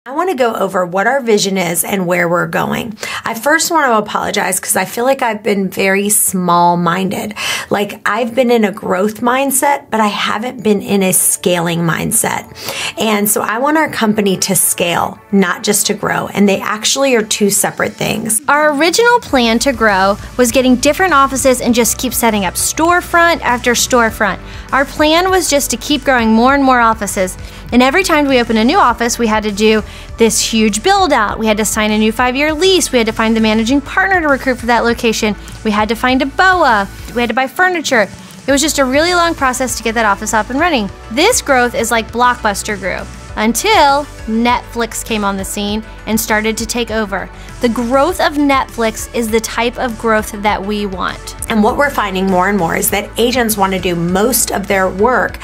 I want to go over what our vision is and where we're going. I first want to apologize because I feel like I've been very small-minded. Like I've been in a growth mindset, but I haven't been in a scaling mindset. And so I want our company to scale, not just to grow. And they actually are two separate things. Our original plan to grow was getting different offices and just keep setting up storefront after storefront. Our plan was just to keep growing more and more offices. And every time we opened a new office, we had to do this huge build out. We had to sign a new 5-year lease. We had to find the managing partner to recruit for that location. We had to find a BOA. We had to buy furniture. It was just a really long process to get that office up and running. This growth is like Blockbuster grew until Netflix came on the scene and started to take over. The growth of Netflix is the type of growth that we want. And what we're finding more and more is that agents want to do most of their work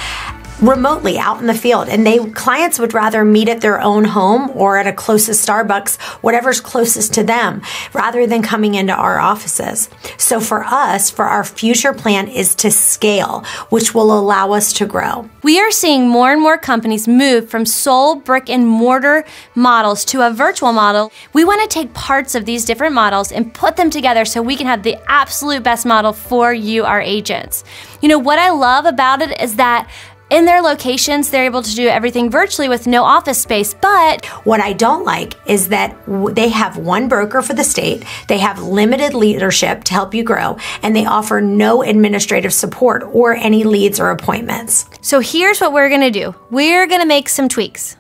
remotely out in the field, and clients would rather meet at their own home or at a closest Starbucks, whatever's closest to them, rather than coming into our offices. So for us, for our future plan is to scale, which will allow us to grow. We are seeing more and more companies move from sole brick and mortar models to a virtual model. We want to take parts of these different models and put them together so we can have the absolute best model for you, our agents. You know, what I love about it is that in their locations, they're able to do everything virtually with no office space, but what I don't like is that they have one broker for the state, they have limited leadership to help you grow, and they offer no administrative support or any leads or appointments. So here's what we're gonna do. We're gonna make some tweaks.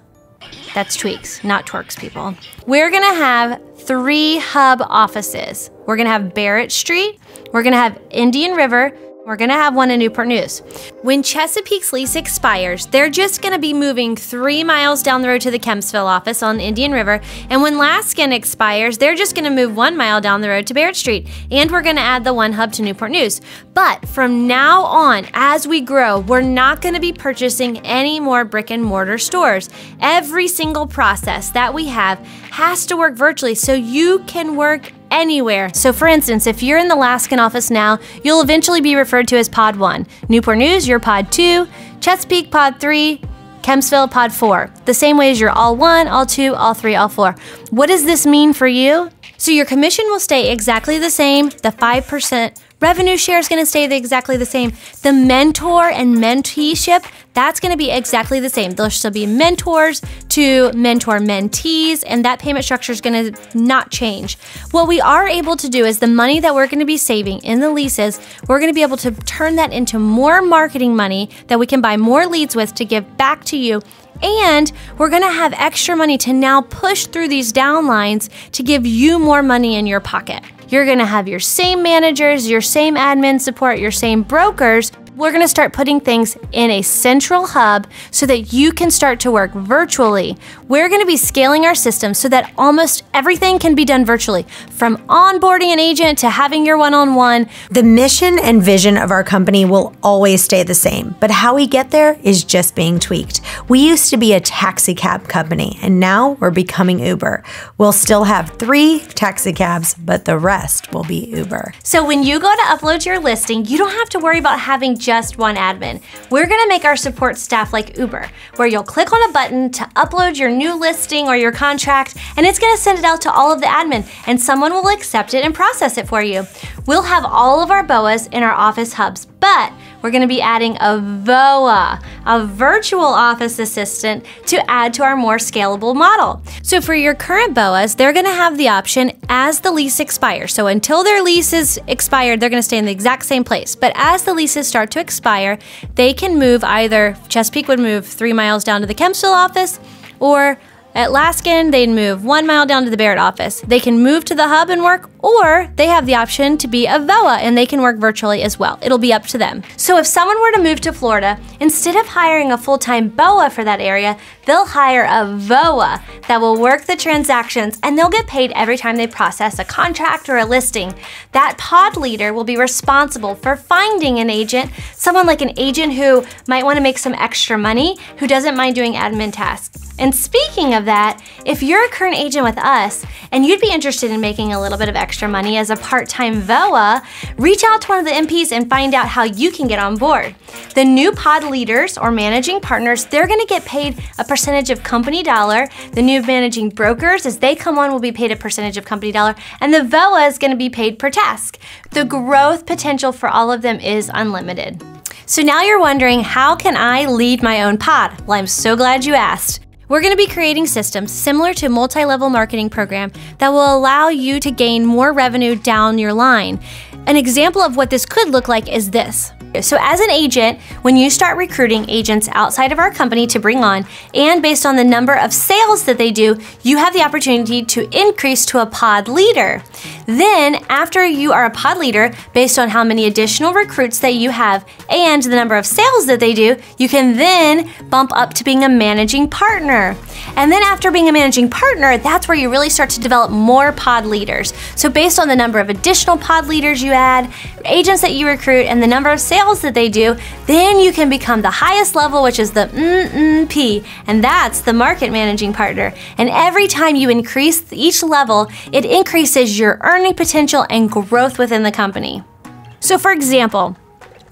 That's tweaks, not twerks, people. We're gonna have 3 hub offices. We're gonna have Barrett Street, we're gonna have Indian River, we're gonna have one in Newport News. When Chesapeake's lease expires, they're just gonna be moving 3 miles down the road to the Kempsville office on Indian River. And when Laskin expires, they're just gonna move 1 mile down the road to Barrett Street. And we're gonna add the 1 hub to Newport News. But from now on, as we grow, we're not gonna be purchasing any more brick and mortar stores. Every single process that we have has to work virtually so you can work anywhere. So for instance, if you're in the Laskin office now, you'll eventually be referred to as Pod 1. Newport News, you're Pod 2. Chesapeake, Pod 3. Kempsville, Pod 4. The same way as you're all 1, all 2, all 3, all 4. What does this mean for you? So your commission will stay exactly the same. The 5% revenue share is going to stay exactly the same. The mentor and menteeship, that's going to be exactly the same. There'll still be mentors to mentor mentees, and that payment structure is going to not change. What we are able to do is the money that we're going to be saving in the leases, we're going to be able to turn that into more marketing money that we can buy more leads with to give back to you. And we're gonna have extra money to now push through these downlines to give you more money in your pocket. You're gonna have your same managers, your same admin support, your same brokers. We're gonna start putting things in a central hub so that you can start to work virtually. We're gonna be scaling our system so that almost everything can be done virtually, from onboarding an agent to having your one-on-one. The mission and vision of our company will always stay the same, but how we get there is just being tweaked. We used to be a taxi cab company, and now we're becoming Uber. We'll still have 3 taxi cabs, but the rest will be Uber. So when you go to upload your listing, you don't have to worry about having just one admin. We're gonna make our support staff like Uber, where you'll click on a button to upload your new listing or your contract, and it's gonna send it out to all of the admin, and someone will accept it and process it for you. We'll have all of our BOAs in our office hubs, but we're gonna be adding a VOA, a virtual office assistant, to add to our more scalable model. So for your current BOAs, they're gonna have the option as the lease expires. So until their lease is expired, they're gonna stay in the exact same place. But as the leases start to expire, they can move either, Chesapeake would move 3 miles down to the Kempsville office, or at Laskin, they'd move 1 mile down to the Barrett office. They can move to the hub and work, or they have the option to be a VOA and they can work virtually as well. It'll be up to them. So if someone were to move to Florida, instead of hiring a full-time BOA for that area, they'll hire a VOA that will work the transactions, and they'll get paid every time they process a contract or a listing. That pod leader will be responsible for finding an agent, someone like an agent who might want to make some extra money, who doesn't mind doing admin tasks. And speaking of of that, if you're a current agent with us and you'd be interested in making a little bit of extra money as a part-time VOA, reach out to one of the MPs and find out how you can get on board. The new pod leaders or managing partners, they're gonna get paid a percentage of company dollar. The new managing brokers, as they come on, will be paid a percentage of company dollar, and the VOA is gonna be paid per task. The growth potential for all of them is unlimited. So now you're wondering, how can I lead my own pod? Well, I'm so glad you asked. We're going to be creating systems similar to a multi-level marketing program that will allow you to gain more revenue down your line. An example of what this could look like is this. So as an agent, when you start recruiting agents outside of our company to bring on, and based on the number of sales that they do, you have the opportunity to increase to a pod leader. Then, after you are a pod leader, based on how many additional recruits that you have and the number of sales that they do, you can then bump up to being a managing partner. And then after being a managing partner, that's where you really start to develop more pod leaders. So based on the number of additional pod leaders you add, agents that you recruit, and the number of sales that they do, then you can become the highest level, which is the MMP, and that's the market managing partner. And every time you increase each level, it increases your earning potential and growth within the company. So for example,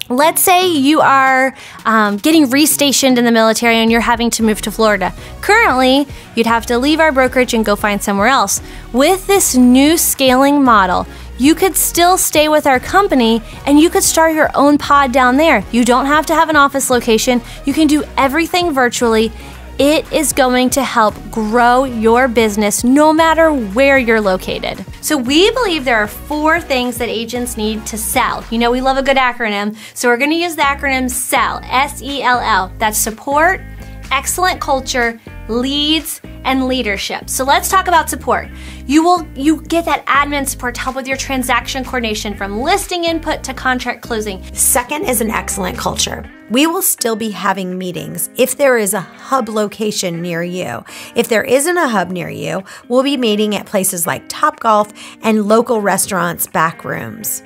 let's say you are getting restationed in the military and you're having to move to Florida. Currently, you'd have to leave our brokerage and go find somewhere else. With this new scaling model, you could still stay with our company and you could start your own pod down there. You don't have to have an office location. You can do everything virtually. It is going to help grow your business no matter where you're located. So we believe there are 4 things that agents need to sell. You know, we love a good acronym, so we're gonna use the acronym SELL, S-E-L-L. That's support, excellent culture, leads, and leadership. So let's talk about support. You get that admin support to help with your transaction coordination, from listing input to contract closing. Second is an excellent culture. We will still be having meetings if there is a hub location near you. If there isn't a hub near you, we'll be meeting at places like Topgolf and local restaurants' back rooms.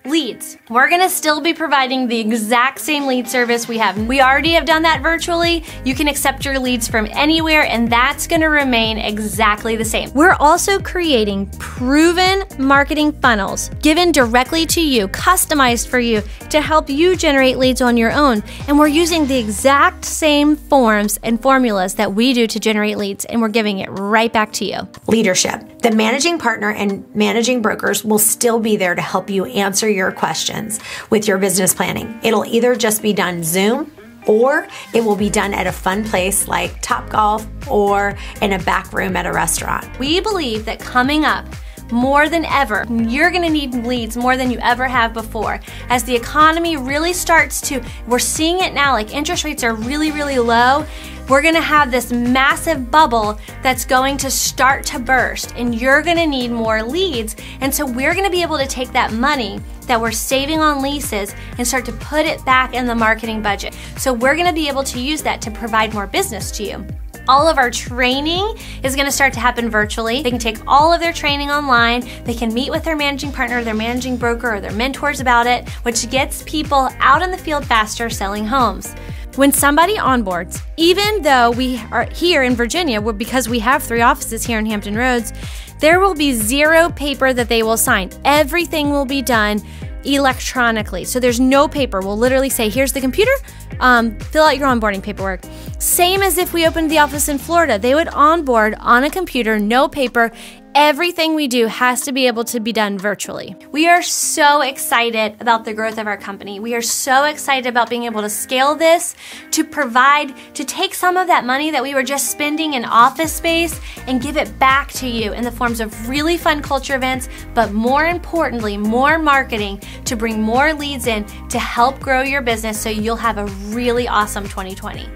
Leads. We're gonna still be providing the exact same lead service we have. We already have done that virtually. You can accept your leads from anywhere, and that's gonna remain exactly the same. We're also creating proven marketing funnels given directly to you, customized for you, to help you generate leads on your own. And we're using the exact same forms and formulas that we do to generate leads, and we're giving it right back to you. Leadership. The managing partner and managing brokers will still be there to help you answer your questions with your business planning. It'll either just be done Zoom, or it will be done at a fun place like Topgolf or in a back room at a restaurant. We believe that coming up, more than ever, you're gonna need leads more than you ever have before. As the economy really starts to, we're seeing it now, like interest rates are really, really low. We're gonna have this massive bubble that's going to start to burst, and you're gonna need more leads. And so we're gonna be able to take that money that we're saving on leases and start to put it back in the marketing budget. So we're gonna be able to use that to provide more business to you. All of our training is gonna start to happen virtually. They can take all of their training online. They can meet with their managing partner, their managing broker, or their mentors about it, which gets people out in the field faster selling homes. When somebody onboards, even though we are here in Virginia, because we have 3 offices here in Hampton Roads, there will be 0 paper that they will sign. Everything will be done electronically. So there's no paper. We'll literally say, here's the computer, fill out your onboarding paperwork. Same as if we opened the office in Florida. They would onboard on a computer, no paper. Everything we do has to be able to be done virtually. We are so excited about the growth of our company. We are so excited about being able to scale this, to take some of that money that we were just spending in office space and give it back to you in the forms of really fun culture events, but more importantly, more marketing to bring more leads in to help grow your business so you'll have a really awesome 2020.